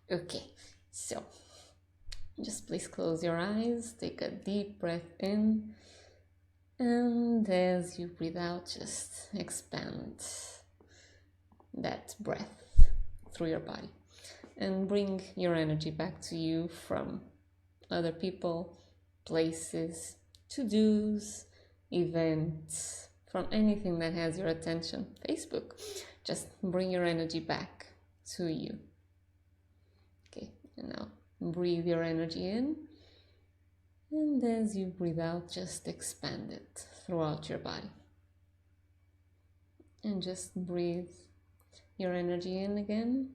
Okay, so just please close your eyes, take a deep breath in, and as you breathe out, just expand that breath through your body and bring your energy back to you from other people, places, to-dos, events, from anything that has your attention. Facebook, just bring your energy back to you. Okay, and now breathe your energy in, and as you breathe out, just expand it throughout your body. And just breathe your energy in again,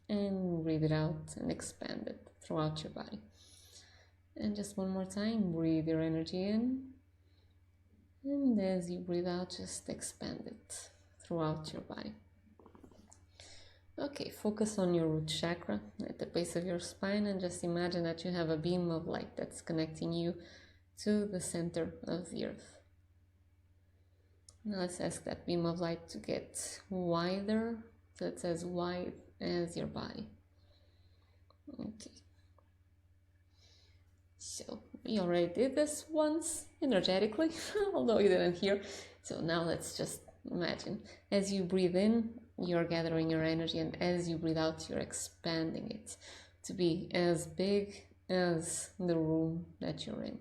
and breathe it out and expand it throughout your body. And just one more time, breathe your energy in, and as you breathe out, just expand it throughout your body. Okay, focus on your root chakra at the base of your spine, and just imagine that you have a beam of light that's connecting you to the center of the earth. Now let's ask that beam of light to get wider, so it's as wide as your body. Okay. So we already did this once energetically, although you didn't hear. So now let's just imagine as you breathe in, you're gathering your energy, and as you breathe out, you're expanding it to be as big as the room that you're in.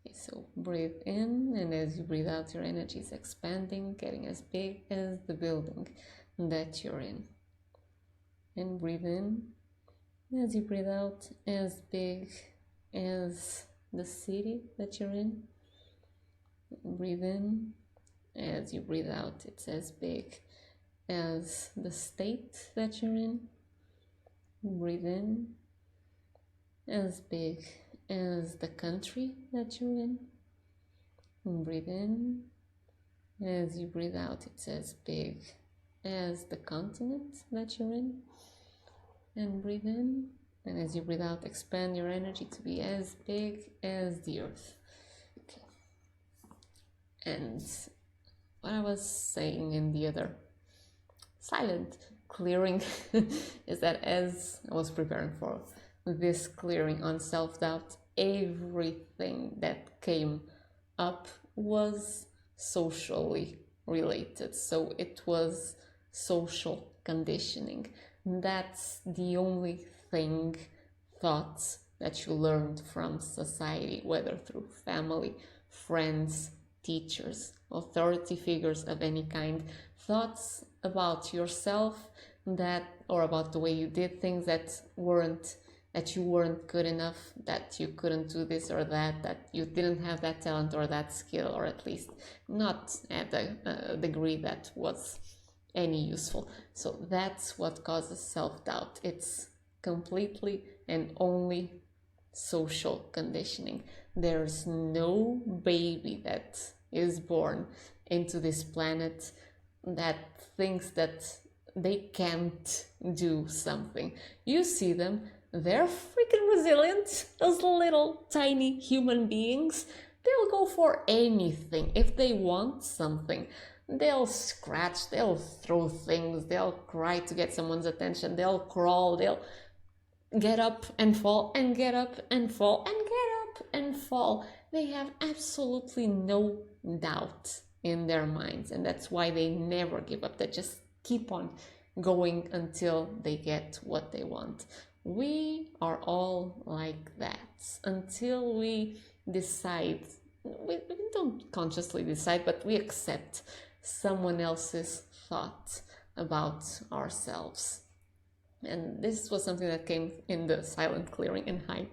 Okay, so breathe in, and as you breathe out, your energy is expanding, getting as big as the building that you're in. And breathe in, as you breathe out, as big as the city that you're in. Breathe in, as you breathe out, it's as big as the state that you're in. Breathe in, as big as the country that you're in. And breathe in, as you breathe out, it's as big as the continent that you're in. And breathe in, and as you breathe out, expand your energy to be as big as the earth. Okay. And what I was saying in the other silent clearing is that as I was preparing for this clearing on self-doubt, everything that came up was socially related. So it was social conditioning. That's the only thing, thoughts that you learned from society, whether through family, friends, teachers, authority figures of any kind, thoughts about yourself that, or about the way you did things that you weren't good enough, that you couldn't do this or that you didn't have that talent or that skill, or at least not at a degree that was any useful. So that's what causes self-doubt. It's completely and only social conditioning. There's no baby that is born into this planet that thinks that they can't do something. You see them, they're freaking resilient, those little tiny human beings. They'll go for anything. If they want something, they'll scratch, they'll throw things, they'll cry to get someone's attention, they'll crawl, they'll get up and fall, and get up and fall, and get up and fall. They have absolutely no doubt in their minds, and that's why they never give up. They just keep on going until they get what they want. We are all like that until we decide, we don't consciously decide, but we accept someone else's thought about ourselves. And this was something that came in the silent clearing. And hi,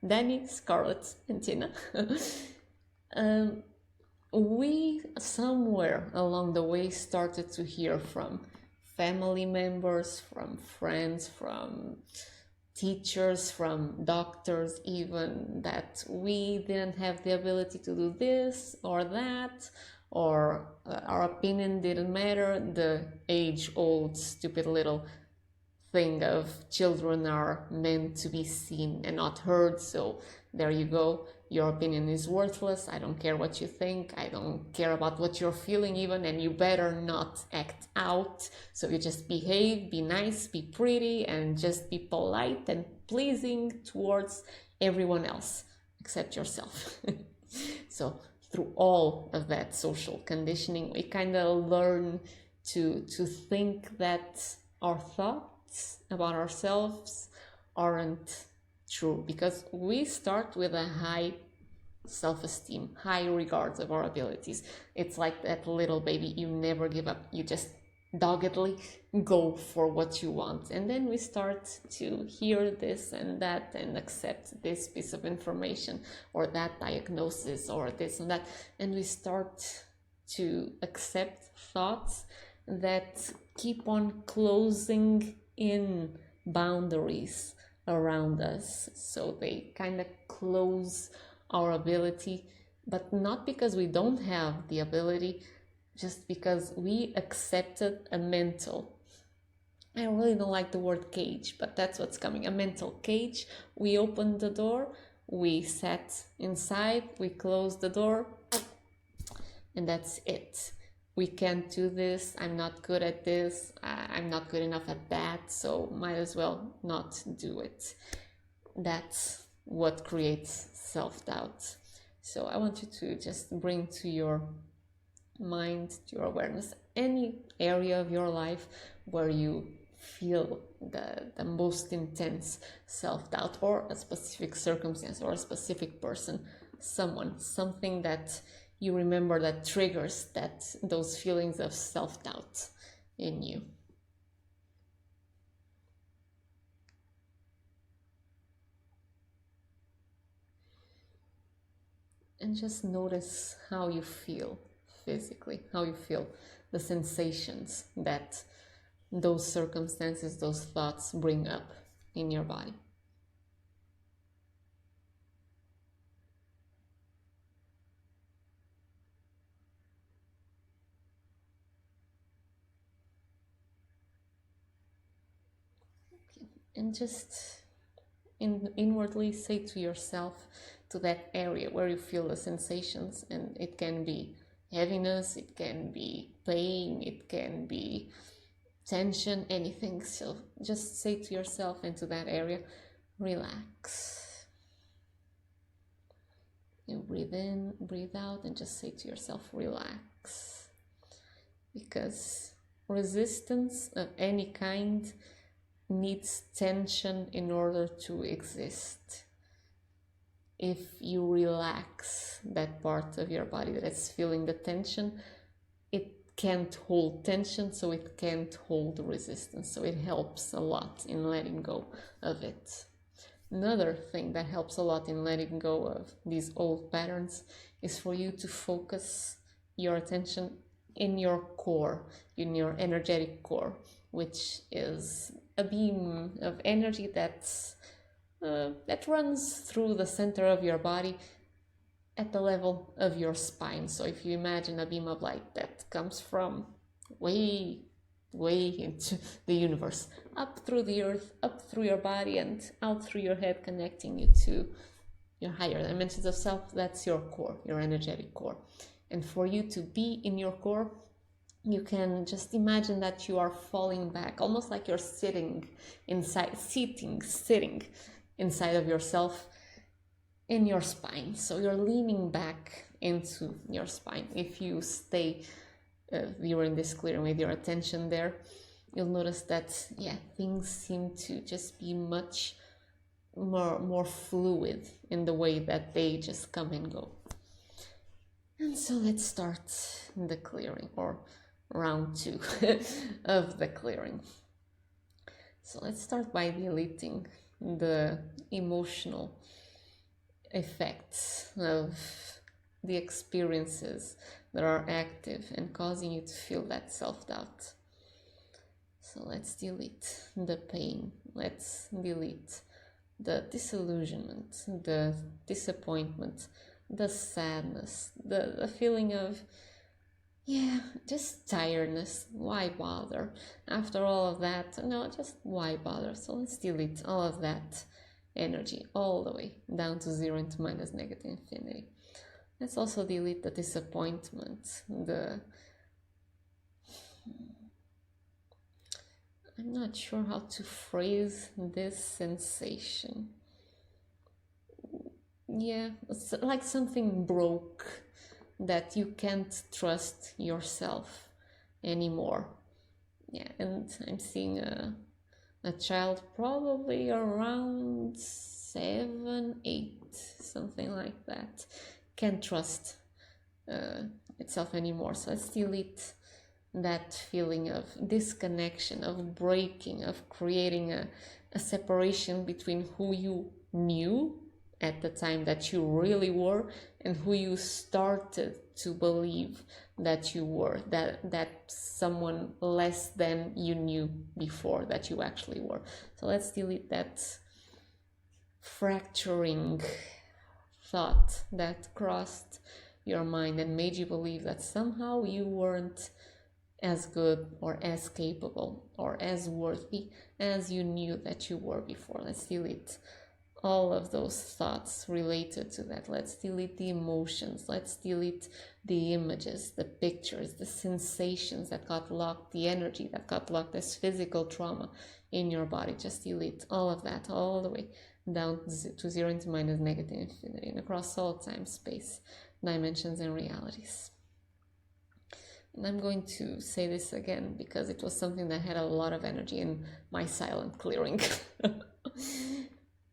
Danny, Scarlett, and Tina. We somewhere along the way started to hear from family members, from friends, from teachers, from doctors even, that we didn't have the ability to do this or that, or our opinion didn't matter, the age-old stupid little thing of children are meant to be seen and not heard, so there you go, your opinion is worthless, I don't care what you think, I don't care about what you're feeling even, and you better not act out. So you just behave, be nice, be pretty, and just be polite and pleasing towards everyone else except yourself. So through all of that social conditioning, we kind of learn to think that our thoughts about ourselves aren't true, because we start with a high self-esteem, high regards of our abilities. It's like that little baby, you never give up, you just doggedly go for what you want. And then we start to hear this and that and accept this piece of information or that diagnosis or this and that, and we start to accept thoughts that keep on closing in boundaries around us. So they kind of close our ability, but not because we don't have the ability, just because we accepted a mental, I really don't like the word cage, but that's what's coming, a mental cage. We opened the door, we sat inside, we closed the door, and that's it. We can't do this, I'm not good at this, I'm not good enough at that, so might as well not do it. That's what creates self-doubt. So I want you to just bring to your mind, to your awareness, any area of your life where you feel the most intense self-doubt, or a specific circumstance or a specific person, someone, something that you remember that triggers those feelings of self-doubt in you. And just notice how you feel physically, how you feel the sensations that those circumstances, those thoughts bring up in your body. Okay. And just inwardly say to yourself, to that area where you feel the sensations, and it can be heaviness, it can be pain, it can be tension, anything. So just say to yourself and to that area, relax. You breathe in, breathe out, and just say to yourself, relax. Because resistance of any kind needs tension in order to exist. If you relax that part of your body that's feeling the tension, it can't hold tension, so it can't hold resistance. So it helps a lot in letting go of it. Another thing that helps a lot in letting go of these old patterns is for you to focus your attention in your core, in your energetic core, which is a beam of energy that runs through the center of your body at the level of your spine. So if you imagine a beam of light that comes from way into the universe, up through the earth, up through your body, and out through your head, connecting you to your higher dimensions of self, that's your core, your energetic core. And for you to be in your core, you can just imagine that you are falling back, almost like you're sitting inside of yourself in your spine. So you're leaning back into your spine. If you stay during this clearing with your attention there, you'll notice that things seem to just be much more fluid in the way that they just come and go. And so let's start the clearing, or round 2 of the clearing. So let's start by deleting the emotional effects of the experiences that are active and causing you to feel that self-doubt. So let's delete the pain, let's delete the disillusionment, the disappointment, the sadness, the feeling of just tiredness. Why bother? After all of that, no, just why bother? So let's delete all of that energy all the way down to 0 into minus negative infinity. Let's also delete the disappointment, I'm not sure how to phrase this sensation. Yeah, it's like something broke, that you can't trust yourself anymore. Yeah, and I'm seeing a child probably around 7, 8, something like that, can't trust itself anymore. So let's delete that feeling of disconnection, of breaking, of creating a separation between who you knew at the time that you really were and who you started to believe that you were, that someone less than you knew before that you actually were. So let's delete that fracturing thought that crossed your mind and made you believe that somehow you weren't as good or as capable or as worthy as you knew that you were before. Let's delete all of those thoughts related to that. Let's delete the emotions. Let's delete the images, the pictures, the sensations that got locked, the energy that got locked as physical trauma in your body. Just delete all of that all the way down to 0 into minus negative infinity and across all time, space, dimensions, and realities. And I'm going to say this again because it was something that had a lot of energy in my silent clearing.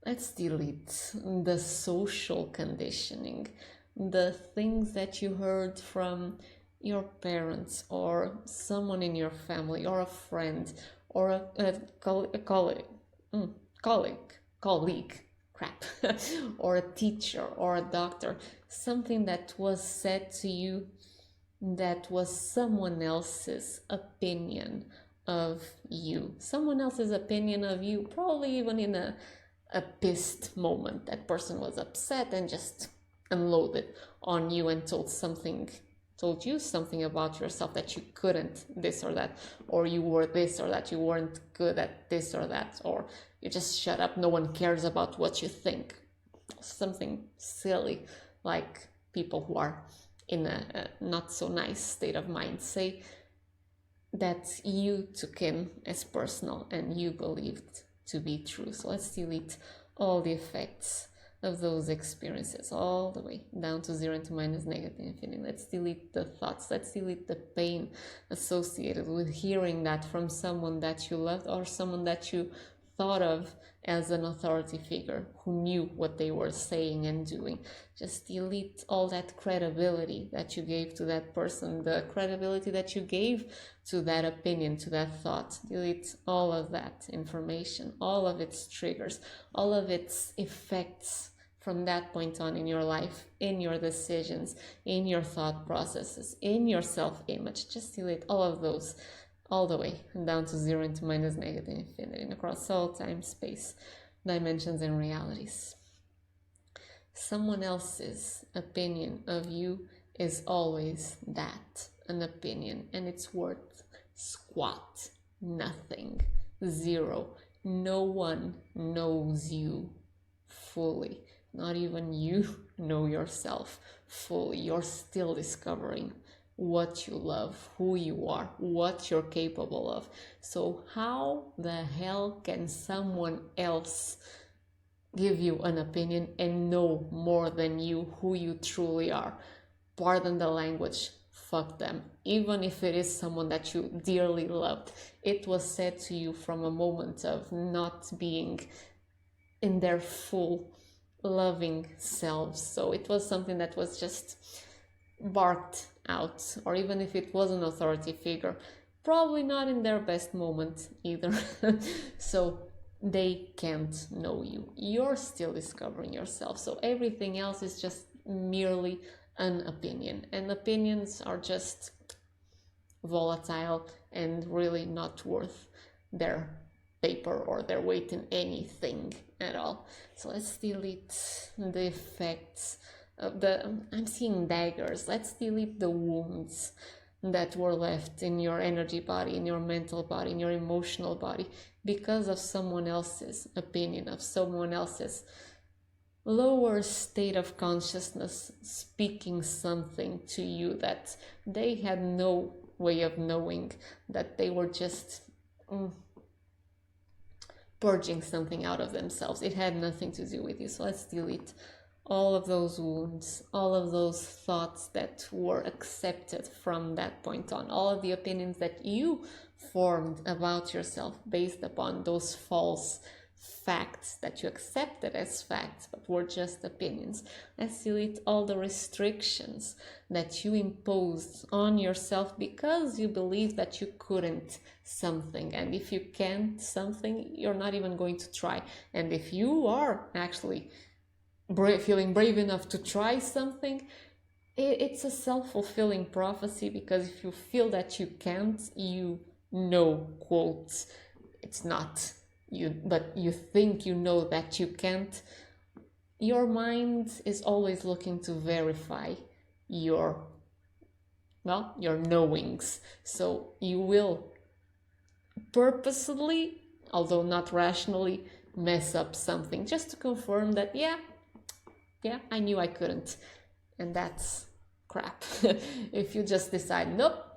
Let's delete the social conditioning, the things that you heard from your parents or someone in your family or a friend or a colleague, or a teacher or a doctor, something that was said to you that was someone else's opinion of you. Someone else's opinion of you, probably even in a pissed moment. That person was upset and just unloaded on you and told you something about yourself, that you couldn't this or that, or you were this or that, you weren't good at this or that, or you just shut up, no one cares about what you think. Something silly, like people who are in a not so nice state of mind say that you took in as personal and you believed to be true. So let's delete all the effects of those experiences all the way down to 0 into minus negative infinity. Let's delete the thoughts. Let's delete the pain associated with hearing that from someone that you loved or someone that you thought of as an authority figure who knew what they were saying and doing. Just delete all that credibility that you gave to that person, the credibility that you gave to that opinion, to that thought. Delete all of that information, all of its triggers, all of its effects from that point on in your life, in your decisions, in your thought processes, in your self-image. Just delete all of those all the way down to 0 into minus negative infinity and across all time, space, dimensions, and realities. Someone else's opinion of you is always that, an opinion, and it's worth squat, nothing, zero. No one knows you fully. Not even you know yourself fully. You're still discovering what you love, who you are, what you're capable of. So how the hell can someone else give you an opinion and know more than you who you truly are? Pardon the language, fuck them. Even if it is someone that you dearly loved, it was said to you from a moment of not being in their full loving selves. So it was something that was just barked out, or even if it was an authority figure, probably not in their best moment either. So they can't know you. You're still discovering yourself. So everything else is just merely an opinion, and opinions are just volatile and really not worth their paper or their weight in anything at all. So let's delete the effects of I'm seeing daggers. Let's delete the wounds, that were left in your energy body, in your mental body, in your emotional body, because of someone else's opinion, of someone else's lower state of consciousness speaking something to you that they had no way of knowing, that they were just purging something out of themselves. It had nothing to do with you. So let's delete all of those wounds, all of those thoughts that were accepted from that point on, all of the opinions that you formed about yourself based upon those false facts that you accepted as facts but were just opinions. Let's delete all the restrictions that you imposed on yourself because you believed that you couldn't something, and if you can't something, you're not even going to try. And if you are actually feeling brave enough to try something, it's a self-fulfilling prophecy, because if you feel that you can't, you know, quotes, it's not you, but you think you know that you can't. Your mind is always looking to verify your knowings. So you will purposely, although not rationally, mess up something just to confirm that, yeah, I knew I couldn't. And that's crap. If you just decide, nope,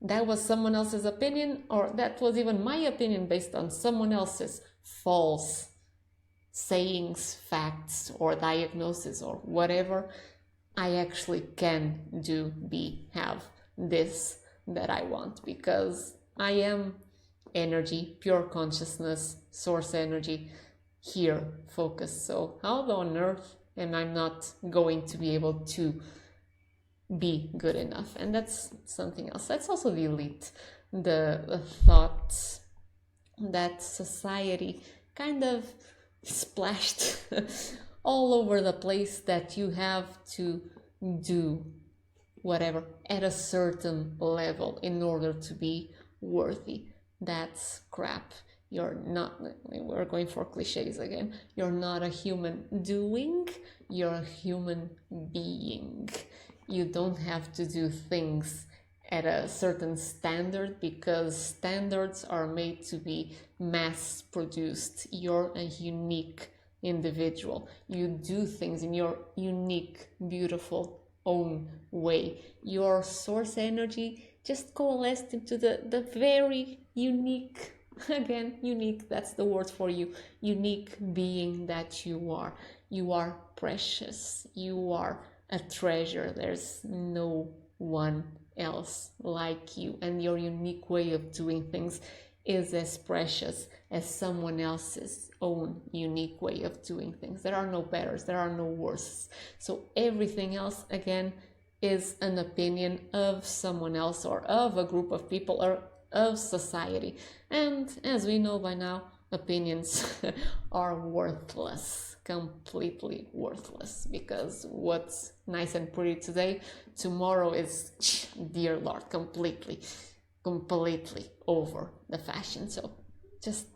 that was someone else's opinion, or that was even my opinion based on someone else's false sayings, facts, or diagnosis, or whatever, I actually can have this that I want, because I am energy, pure consciousness, source energy, here, focused. So how on earth am I not going to be able to be good enough? And that's something else. Let's also delete the thoughts that society kind of splashed all over the place, that you have to do whatever at a certain level in order to be worthy. That's crap. You're not, we're going for cliches again, you're not a human doing, you're a human being. You don't have to do things at a certain standard, because standards are made to be mass produced. You're a unique individual. You do things in your unique, beautiful own way. Your source energy just coalesced into the very unique, again, unique, that's the word for you, unique being that you are. You are precious. You are a treasure. There's no one else like you, and your unique way of doing things is as precious as someone else's own unique way of doing things. There are no betters, there are no worse. So everything else, again, is an opinion of someone else, or of a group of people, or of society. And as we know by now, opinions are worthless, completely worthless, because what's nice and pretty today, tomorrow is, dear Lord, completely over the fashion. So just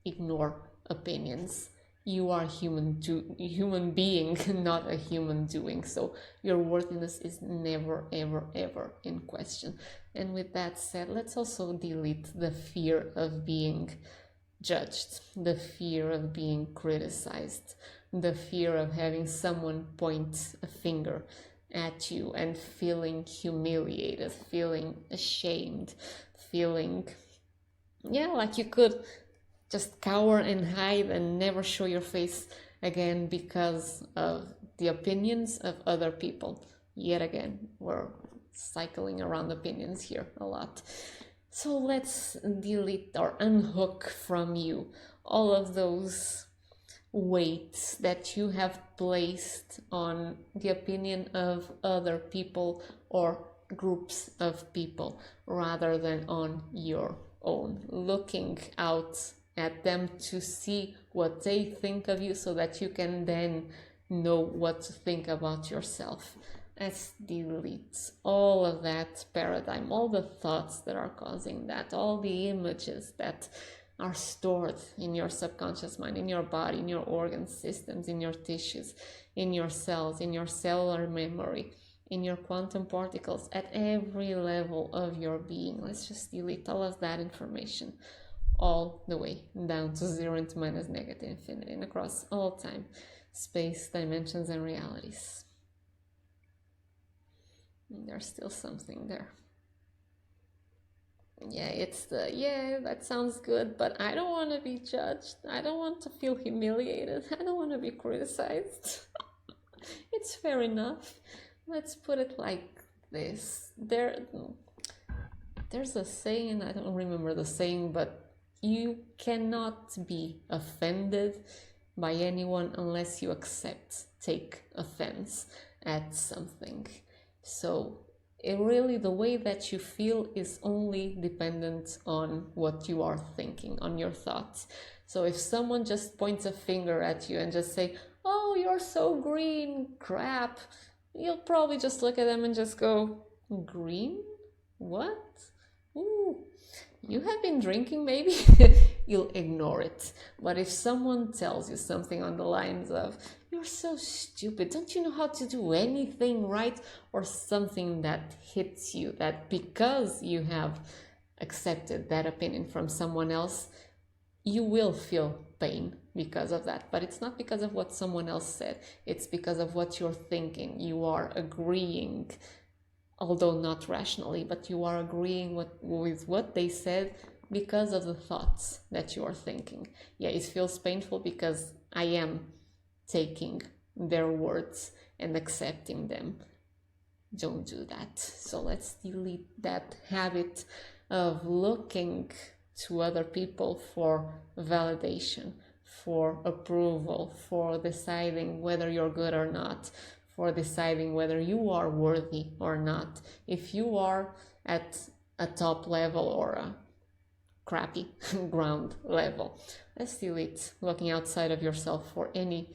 ignore opinions. You are human being, not a human doing. So your worthiness is never, ever, ever in question. And with that said, let's also delete the fear of being judged, the fear of being criticized, the fear of having someone point a finger at you and feeling humiliated, feeling ashamed, feeling, like you could just cower and hide and never show your face again because of the opinions of other people. Yet again, we're cycling around opinions here a lot. So let's delete or unhook from you all of those weights that you have placed on the opinion of other people or groups of people rather than on your own. Looking out at them to see what they think of you so that you can then know what to think about yourself. Let's delete all of that paradigm, all the thoughts that are causing that, all the images that are stored in your subconscious mind, in your body, in your organ systems, in your tissues, in your cells, in your cellular memory, in your quantum particles at every level of your being. Let's just delete all of that information all the way down to 0 and to minus negative infinity and across all time, space, dimensions, and realities. And there's still something there. Yeah, it's the, yeah, that sounds good, but I don't want to be judged. I don't want to feel humiliated. I don't want to be criticized. It's fair enough. Let's put it like this. There's a saying, I don't remember the saying, but you cannot be offended by anyone unless you take offense at something. So really the way that you feel is only dependent on what you are thinking, on your thoughts. So if someone just points a finger at you and just say, oh, you're so green, crap, you'll probably just look at them and just go, green? What? Ooh, you have been drinking maybe? You'll ignore it. But if someone tells you something on the lines of, you're so stupid, don't you know how to do anything right? Or something that hits you, that because you have accepted that opinion from someone else, you will feel pain because of that. But it's not because of what someone else said. It's because of what you're thinking. You are agreeing, although not rationally, but you are agreeing with what they said because of the thoughts that you are thinking. Yeah, it feels painful because I am taking their words and accepting them. Don't do that. So let's delete that habit of looking to other people for validation, for approval, for deciding whether you're good or not, for deciding whether you are worthy or not. If you are at a top level or a crappy ground level, let's delete looking outside of yourself for any,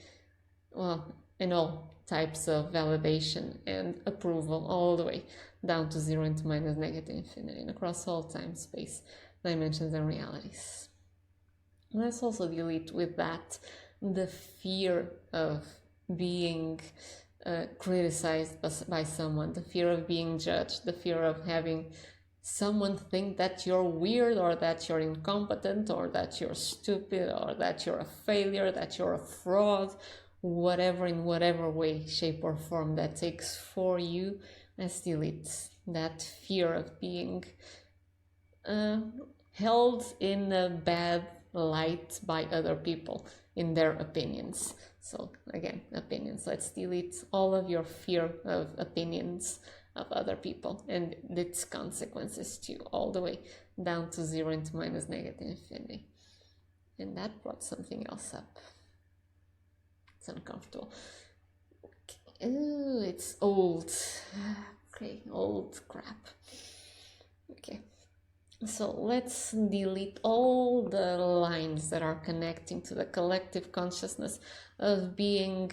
in all types of validation and approval, all the way down to 0 and to minus negative infinity and across all time, space, dimensions, and realities. Let's also delete with that the fear of being criticized by someone, the fear of being judged, the fear of having someone think that you're weird or that you're incompetent or that you're stupid or that you're a failure, that you're a fraud, whatever, in whatever way, shape, or form that takes for you. Let's delete that fear of being held in a bad light by other people in their opinions. So again, opinions. Let's delete all of your fear of opinions of other people and its consequences too, all the way down to 0 and to minus negative infinity. And that brought something else up. It's uncomfortable. Okay. Ooh, it's old. Okay, old crap. Okay. So let's delete all the lines that are connecting to the collective consciousness of being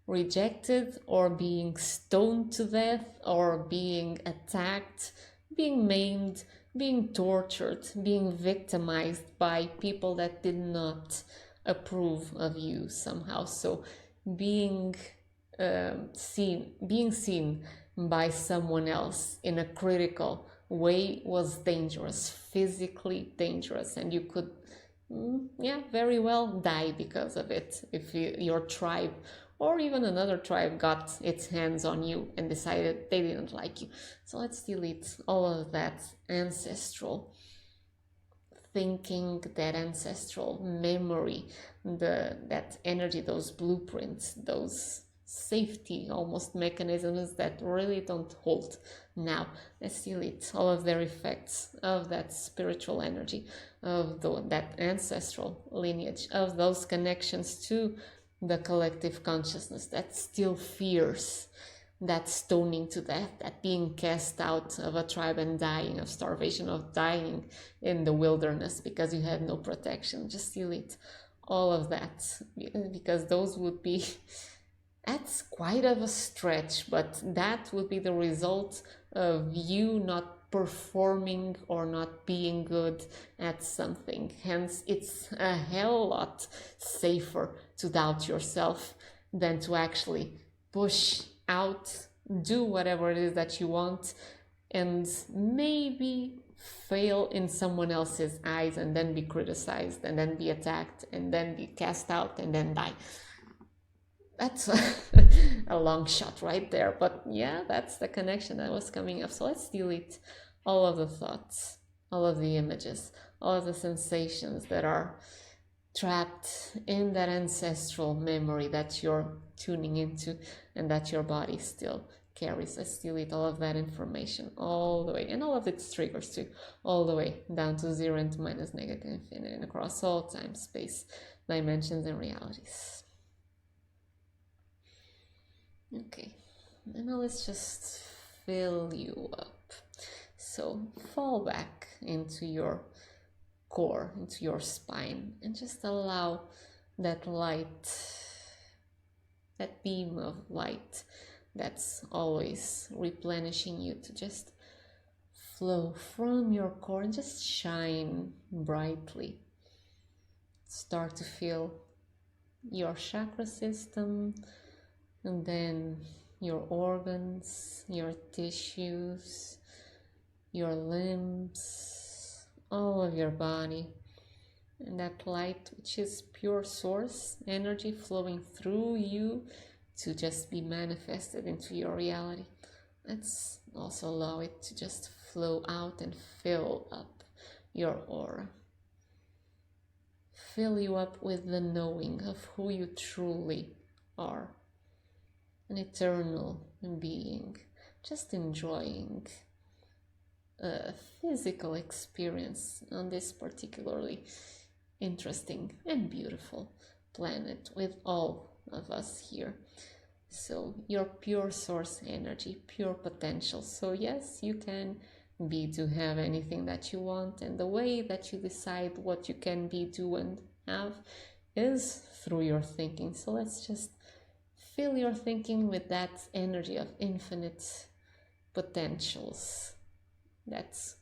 rejected or being stoned to death or being attacked, being maimed, being tortured, being victimized by people that did not approve of you somehow. So being seen by someone else in a critical way was dangerous, physically dangerous, and you could very well die because of it if your tribe or even another tribe got its hands on you and decided they didn't like you. So let's delete all of that ancestral thinking, that ancestral memory, that energy, those blueprints, those safety almost mechanisms that really don't hold now. Let's delete all of their effects of that spiritual energy, of that ancestral lineage, of those connections to the collective consciousness that still fears that stoning to death, that being cast out of a tribe and dying of starvation, of dying in the wilderness because you had no protection. Just delete all of that, because those would be, that's quite of a stretch, but that would be the result of you not performing or not being good at something. Hence, it's a hell lot safer to doubt yourself than to actually push out do whatever it is that you want, and maybe fail in someone else's eyes, and then be criticized, and then be attacked, and then be cast out, and then die. That's a long shot right there, but yeah, that's the connection that was coming up. So let's delete all of the thoughts, all of the images, all of the sensations that are trapped in that ancestral memory that you're tuning into and that your body still carries. Let's delete all of that information all the way, and all of its triggers too, all the way down to 0 and to minus negative infinity, and across all time, space, dimensions, and realities. Okay, and now let's just fill you up. So fall back into your core, into your spine, and just allow that light, that beam of light that's always replenishing you, to just flow from your core and just shine brightly. Start to feel your chakra system, and then your organs, your tissues, your limbs, all of your body, and that light, which is pure source energy flowing through you to just be manifested into your reality. Let's also allow it to just flow out and fill up your aura. Fill you up with the knowing of who you truly are. An eternal being, just enjoying a physical experience on this particularly interesting and beautiful planet with all of us here. So your pure source energy, pure potential. So yes, you can be, to have anything that you want, and the way that you decide what you can be, do, and have is through your thinking. So let's just fill your thinking with that energy of infinite potentials. That's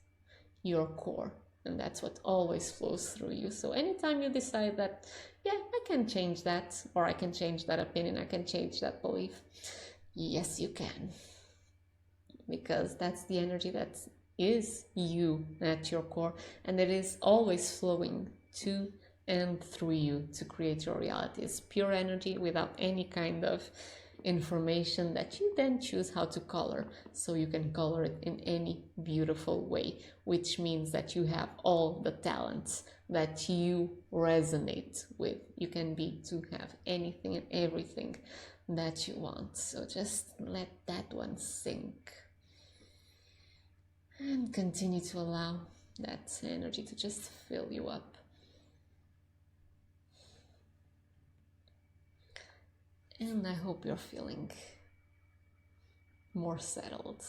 your core, and that's what always flows through you. So anytime you decide that, yeah, I can change that, or I can change that opinion, I can change that belief, yes, you can. Because that's the energy that is you at your core, and it is always flowing to and through you to create your reality. It's pure energy without any kind of information that you then choose how to color. So you can color it in any beautiful way, which means that you have all the talents that you resonate with. You can be, to have anything and everything that you want. So just let that one sink. And continue to allow that energy to just fill you up. And I hope you're feeling more settled.